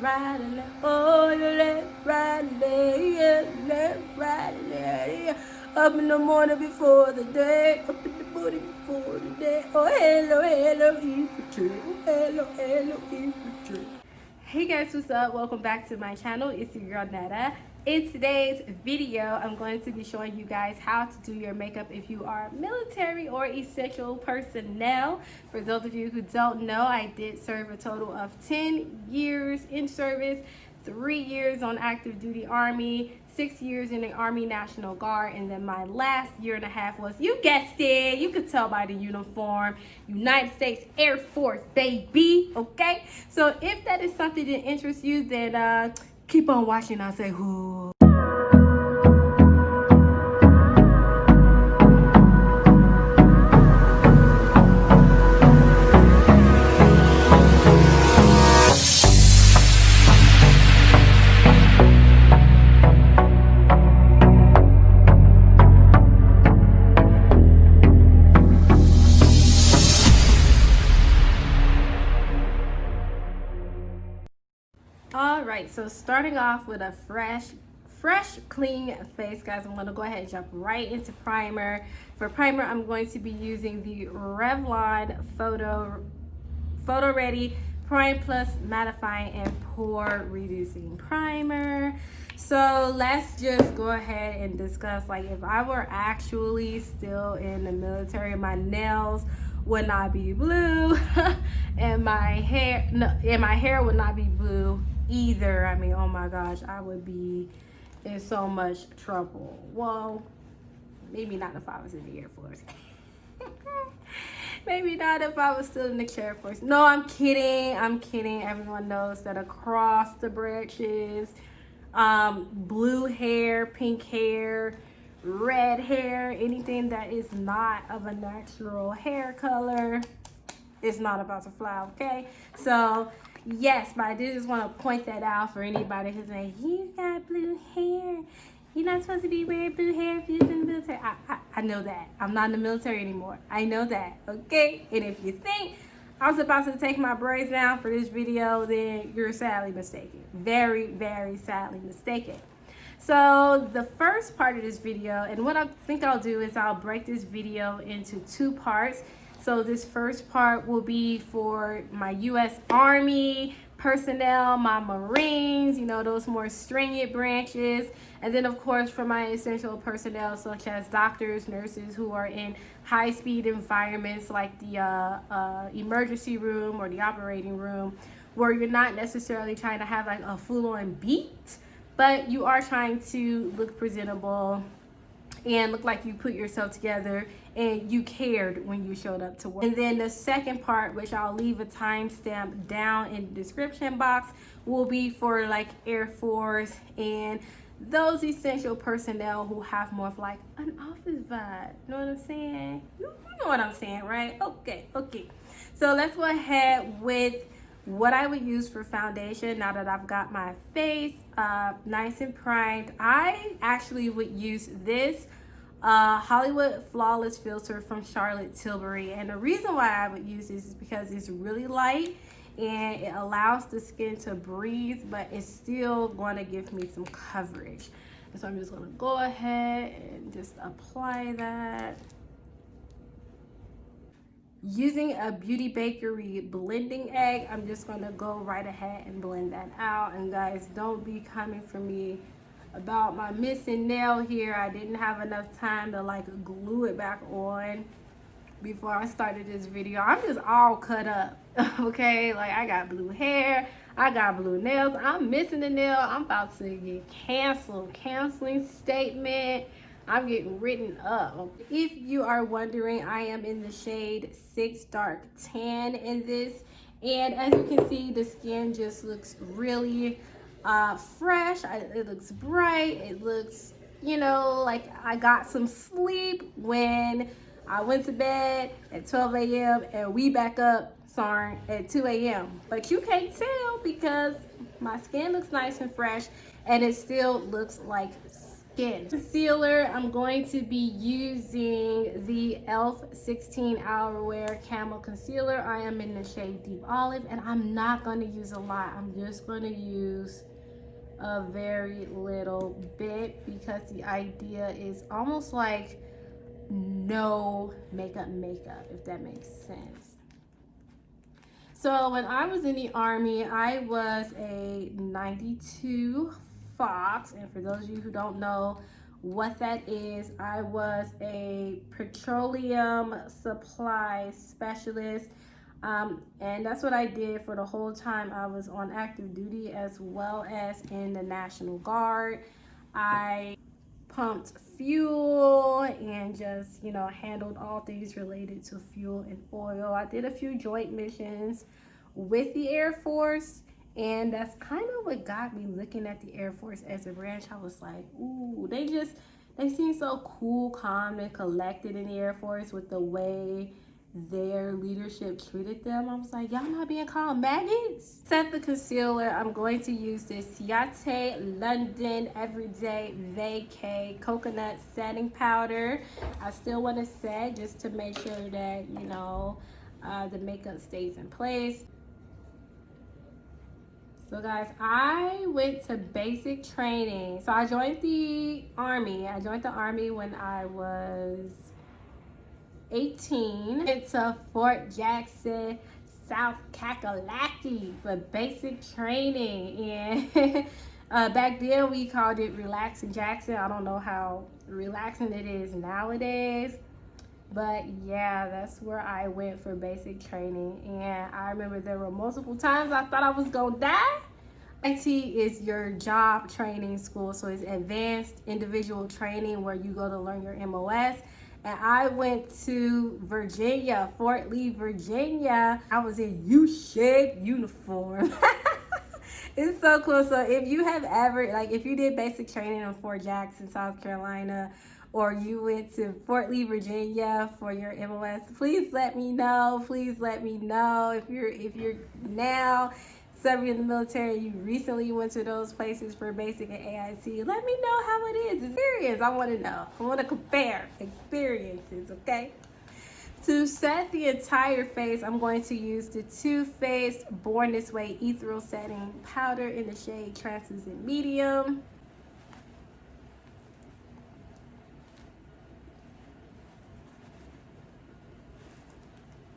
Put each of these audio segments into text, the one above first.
right, and left. Oh, you left, right, and left, right, and left. Up in the morning before the day, up in the morning before the day. Oh, hello, hello, infantry. Oh, hello, hello, infantry. Hey guys, what's up? Welcome back to my channel. It's your girl Netta. In today's video, I'm going to be showing you guys how to do your makeup if you are military or essential personnel. For those of you who don't know, I did serve a total of 10 years in service, 3 years on active duty Army, 6 years in the Army National Guard, and then my last year and a half was, you guessed it, you could tell by the uniform, United States Air Force, baby, okay? So if that is something that interests you, then keep on watching. I'll say who. All right, so starting off with a fresh clean face, guys, I'm going to go ahead and jump right into primer. For primer, I'm going to be using the Revlon Photo Ready Prime Plus Mattifying and Pore Reducing Primer. So let's just go ahead and discuss, like, if I were actually still in the military, my nails would not be blue and my hair would not be blue either. I mean, oh my gosh, I would be in so much trouble. Well, maybe not if I was in the Air Force. Maybe not if I was still in the Air Force. No, I'm kidding. Everyone knows that across the branches, blue hair, pink hair, red hair, anything that is not of a natural hair color is not about to fly, okay? So yes, but I did just want to point that out for anybody who's like, you got blue hair, you're not supposed to be wearing blue hair if you're in the military. I know that. I'm not in the military anymore. I know that, okay? And if you think I was about to take my braids down for this video, then you're sadly mistaken. Very, very sadly mistaken. So the first part of this video, and what I think I'll do is I'll break this video into 2 parts. So this first part will be for my U.S. Army personnel, my Marines, you know, those more stringent branches. And then, of course, for my essential personnel, such as doctors, nurses who are in high-speed environments like the emergency room or the operating room, where you're not necessarily trying to have like a full-on beat, but you are trying to look presentable and look like you put yourself together and you cared when you showed up to work. And then the second part, which I'll leave a timestamp down in the description box, will be for like Air Force and those essential personnel who have more of like an office vibe. You know what I'm saying? You know what I'm saying, right? Okay. So let's go ahead with what I would use for foundation now that I've got my face nice and primed. I actually would use this Hollywood Flawless filter from Charlotte Tilbury, and the reason why I would use this is because it's really light and it allows the skin to breathe, but it's still going to give me some coverage. And so I'm just going to go ahead and just apply that. Using a Beauty Bakery blending egg, I'm just going to go right ahead and blend that out. And guys, don't be coming for me about my missing nail here. I didn't have enough time to like glue it back on before I started this video. I'm just all cut up, okay? Like, I got blue hair, I got blue nails, I'm missing a nail. I'm about to get canceled. Canceling statement. I'm getting written up. If you are wondering, I am in the shade 6 Dark Tan in this. And as you can see, the skin just looks really fresh. It looks bright. It looks, you know, like I got some sleep when I went to bed at 12 a.m. and we back up, sorry, at 2 a.m. But you can't tell because my skin looks nice and fresh and it still looks like skin. Concealer, I'm going to be using the e.l.f. 16 Hour Wear Camo Concealer. I am in the shade Deep Olive, and I'm not going to use a lot. I'm just going to use a very little bit because the idea is almost like no makeup, if that makes sense. So when I was in the Army, I was a 92 Fox, and for those of you who don't know what that is, I was a petroleum supply specialist, and that's what I did for the whole time I was on active duty, as well as in the National Guard. I pumped fuel and just, you know, handled all things related to fuel and oil. I did a few joint missions with the Air Force, and that's kind of what got me looking at the Air Force as a branch. I was like, ooh, they seem so cool, calm, and collected in the Air Force with the way their leadership treated them. I was like, y'all not being called maggots? Set the concealer. I'm going to use this Ciate London Everyday Vacay Coconut Setting Powder. I still want to set just to make sure that, you know, the makeup stays in place. So guys, I went to basic training. So I joined the Army. I joined the Army when I was 18. Went to Fort Jackson, South Kakalaki for basic training. And back then we called it Relaxing Jackson. I don't know how relaxing it is nowadays. But yeah, that's where I went for basic training. And I remember there were multiple times I thought I was gonna die. IT is your job training school. So it's advanced individual training where you go to learn your MOS. And I went to Virginia, Fort Lee, Virginia. I was in U-shaped uniform. It's so cool. So if you have ever, like if you did basic training in Fort Jackson, South Carolina, or you went to Fort Lee, Virginia for your MOS, please let me know. Please let me know. If you're now serving in the military, you recently went to those places for basic and AIT, let me know how it is. Experience, I want to know. I want to compare experiences, okay? To set the entire face, I'm going to use the Too Faced Born This Way Ethereal Setting Powder in the shade Translucent Medium.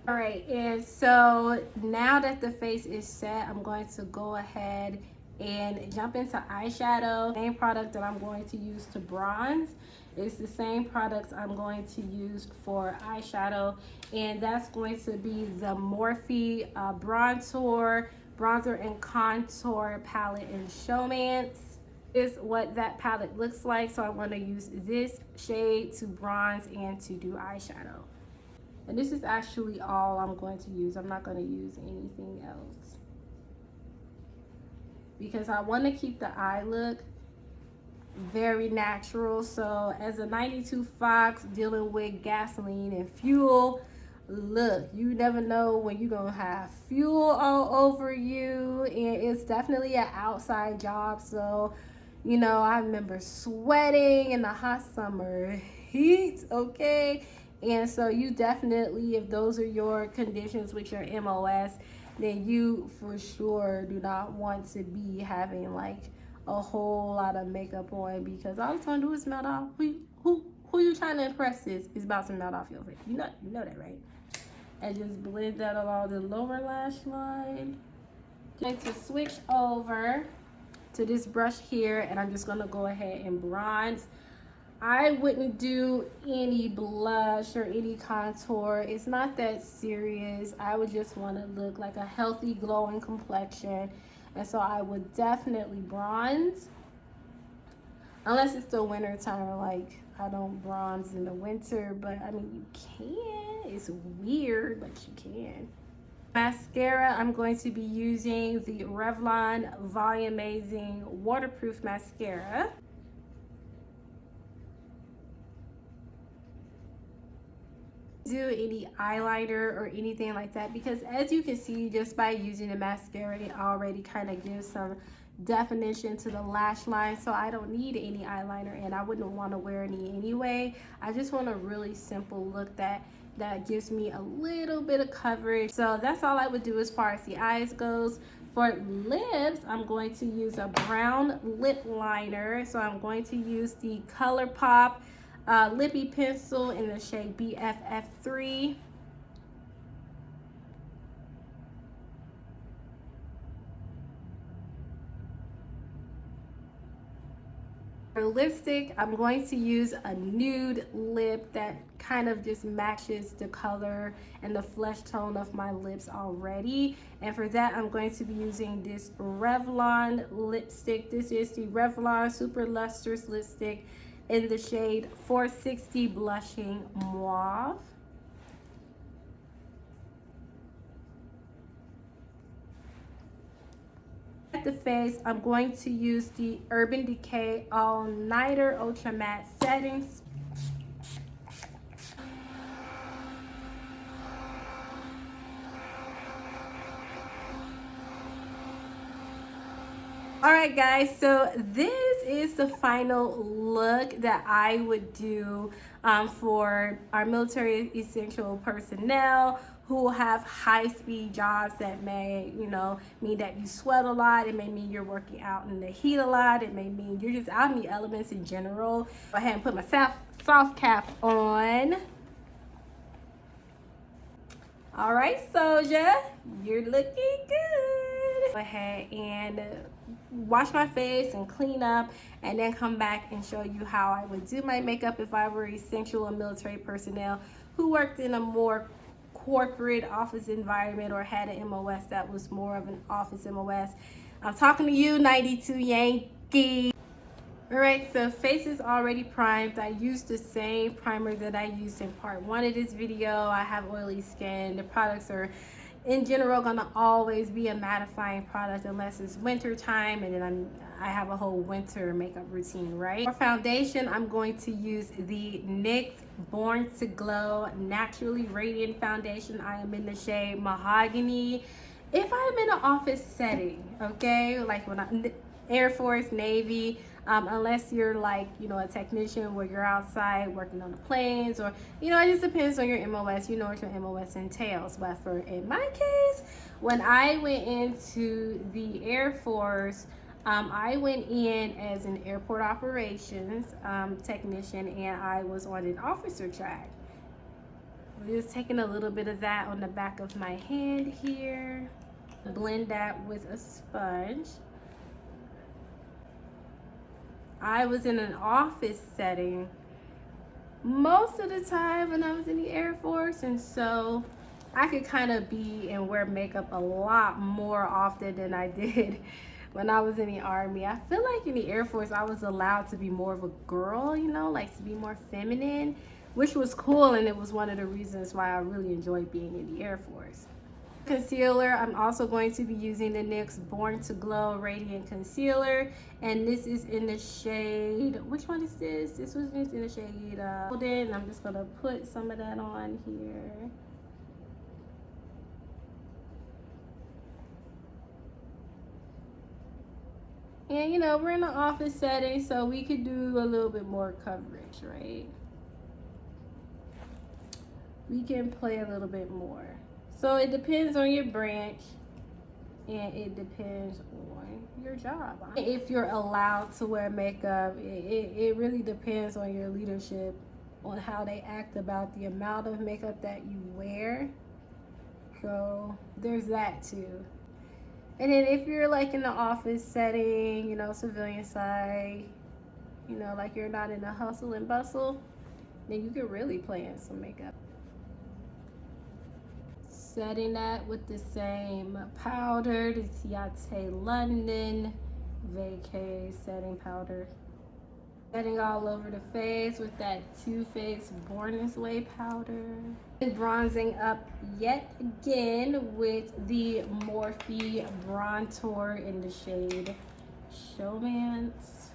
All right, and so now that the face is set, I'm going to go ahead and jump into eyeshadow. Same product that I'm going to use to bronze is the same products I'm going to use for eyeshadow, and that's going to be the Morphe bronzer and contour palette in Showmance. Is what that palette looks like. So I want to use this shade to bronze and to do eyeshadow. And this is actually all I'm going to use. I'm not going to use anything else, because I want to keep the eye look very natural. So as a 92 Fox dealing with gasoline and fuel, look, you never know when you're going to have fuel all over you. And it's definitely an outside job. So, you know, I remember sweating in the hot summer heat, okay? And so you definitely, if those are your conditions with your MOS, then you for sure do not want to be having like a whole lot of makeup on, because all it's gonna do is melt off. Who you trying to impress is about to melt off your face. You know that, right? And just blend that along the lower lash line. Going to switch over to this brush here, and I'm just gonna go ahead and bronze. I wouldn't do any blush or any contour. It's not that serious. I would just want to look like a healthy, glowing complexion. And so I would definitely bronze. Unless it's the winter time, like I don't bronze in the winter, but I mean, you can. It's weird, but you can. Mascara, I'm going to be using the Revlon Volumizing Waterproof Mascara. do any eyeliner or anything like that, because as you can see, just by using the mascara, it already kind of gives some definition to the lash line. So I don't need any eyeliner, and I wouldn't want to wear any anyway. I just want a really simple look that gives me a little bit of coverage. So that's all I would do as far as the eyes goes. For lips, I'm going to use a brown lip liner. So I'm going to use the ColourPop lippy pencil in the shade BFF3. For lipstick, I'm going to use a nude lip that kind of just matches the color and the flesh tone of my lips already. And for that, I'm going to be using this Revlon lipstick. This is the Revlon Super Lustrous Lipstick in the shade 460 Blushing Mauve. At the face, I'm going to use the Urban Decay All Nighter Ultra Matte Setting. Alright guys, so this is the final look that I would do for our military essential personnel who have high-speed jobs that may, mean that you sweat a lot. It may mean you're working out in the heat a lot. It may mean you're just out in the elements in general. Go ahead and put my soft cap on. All right, soldier, you're looking good. Go ahead and wash my face and clean up, and then come back and show you how I would do my makeup if I were essential or military personnel who worked in a more corporate office environment or had an MOS that was more of an office MOS. I'm talking to you, 92 Yankee. All right, so face is already primed. I used the same primer that I used in part 1 of this video. I have oily skin. The products are in general gonna always be a mattifying product unless it's winter time, and then I have a whole winter makeup routine, right? For foundation, I'm going to use the NYX Born to Glow Naturally Radiant Foundation. I am in the shade Mahogany. If I'm in an office setting, okay, like when I'm Air Force, Navy, unless you're like, a technician where you're outside working on the planes, or, it just depends on your MOS. You know what your MOS entails. But in my case, when I went into the Air Force, I went in as an airport operations technician, and I was on an officer track. Just taking a little bit of that on the back of my hand here. Blend that with a sponge. I was in an office setting most of the time when I was in the Air Force, and so I could kind of be and wear makeup a lot more often than I did when I was in the Army. I feel like in the Air Force I was allowed to be more of a girl, like to be more feminine, which was cool, and it was one of the reasons why I really enjoyed being in the Air Force. Concealer, I'm also going to be using the NYX Born to Glow Radiant Concealer, and this is in the shade, which one is this? This was in the shade Golden, and I'm just going to put some of that on here. And we're in an office setting, so we could do a little bit more coverage, right? We can play a little bit more. So it depends on your branch, and it depends on your job. If you're allowed to wear makeup, it really depends on your leadership, on how they act about the amount of makeup that you wear. So there's that too. And then if you're like in the office setting, civilian side, like you're not in a hustle and bustle, then you can really play in some makeup. Setting that with the same powder, the Ciate London Vacay setting powder. Setting all over the face with that Too Faced Born This Way powder. And bronzing up yet again with the Morphe Bronzer in the shade Showmance.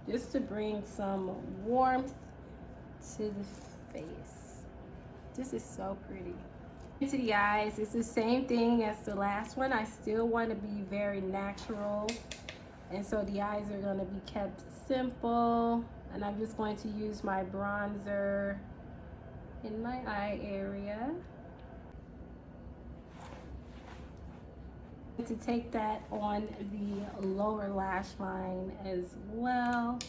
Just to bring some warmth to the face. This is so pretty. Into the eyes, it's the same thing as the last one. I still want to be very natural, and so the eyes are going to be kept simple. And I'm just going to use my bronzer in my eye area to take that on the lower lash line as well.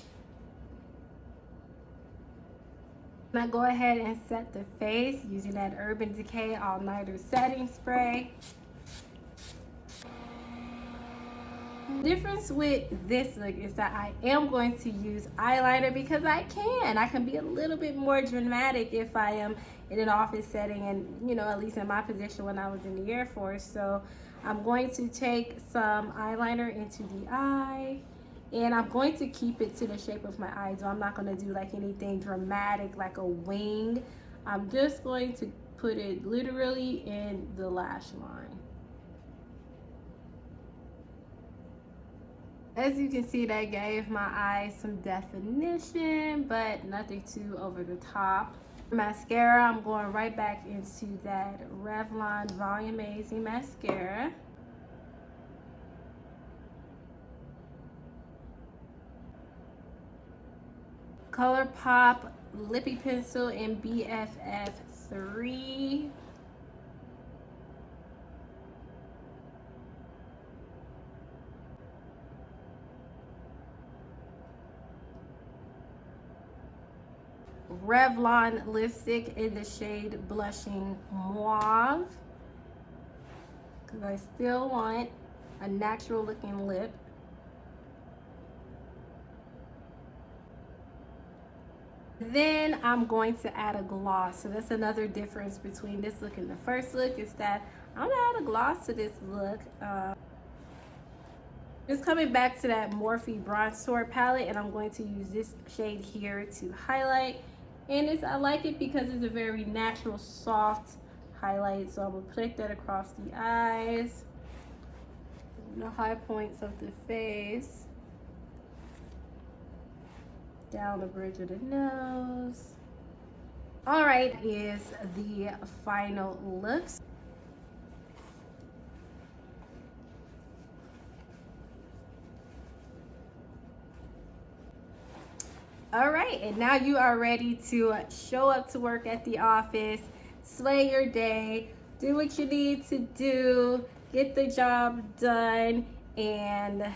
Now go ahead and set the face using that Urban Decay All Nighter setting spray. The difference with this look is that I am going to use eyeliner because I can be a little bit more dramatic if I am in an office setting, and you know, at least in my position when I was in the Air Force. So I'm going to take some eyeliner into the eye, and I'm going to keep it to the shape of my eye, so I'm not going to do like anything dramatic like a wing. I'm just going to put it literally in the lash line. As you can see, that gave my eyes some definition, but nothing too over the top. For mascara, I'm going right back into that Revlon Volumizing mascara. ColourPop Lippy Pencil in BFF3. Revlon lipstick in the shade Blushing Mauve, because I still want a natural looking lip. Then I'm going to add a gloss. So that's another difference between this look and the first look, is that I'm gonna add a gloss to this look. Just coming back to that Morphe Bronzer palette, and I'm going to use this shade here to highlight. And I like it because it's a very natural, soft highlight. So I'm gonna put that across the eyes, the high points of the face, down the bridge of the nose. All right, is the final looks. All right, and now you are ready to show up to work at the office, slay your day, do what you need to do, get the job done, and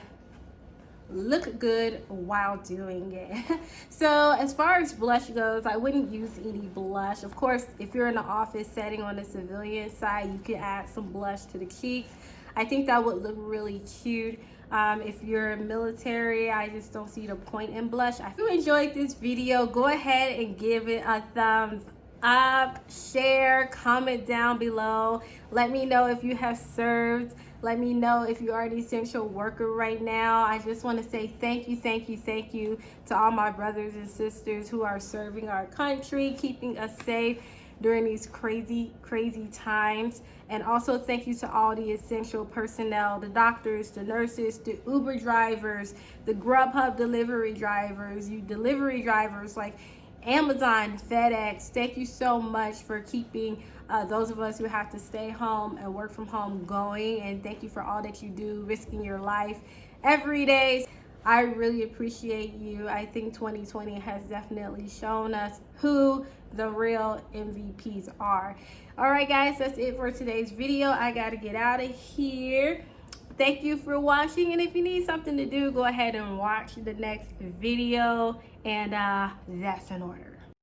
look good while doing it. So as far as blush goes, I wouldn't use any blush. Of course, if you're in an office setting on the civilian side, you can add some blush to the cheeks. I think that would look really cute. If you're military, I just don't see the point in blush. If you enjoyed this video, go ahead and give it a thumbs up, share, comment down below. Let me know if you have served. Let me know if you are an essential worker right now. I just want to say thank you to all my brothers and sisters who are serving our country, keeping us safe during these crazy times. And also thank you to all the essential personnel, the doctors, the nurses, the Uber drivers, the Grubhub delivery drivers, you delivery drivers like Amazon, FedEx. Thank you so much for keeping those of us who have to stay home and work from home going. And thank you for all that you do, risking your life every day. I really appreciate you. I think 2020 has definitely shown us who the real MVPs are. All right, guys, that's it for today's video. I got to get out of here. Thank you for watching. And if you need something to do, go ahead and watch the next video. And that's in order.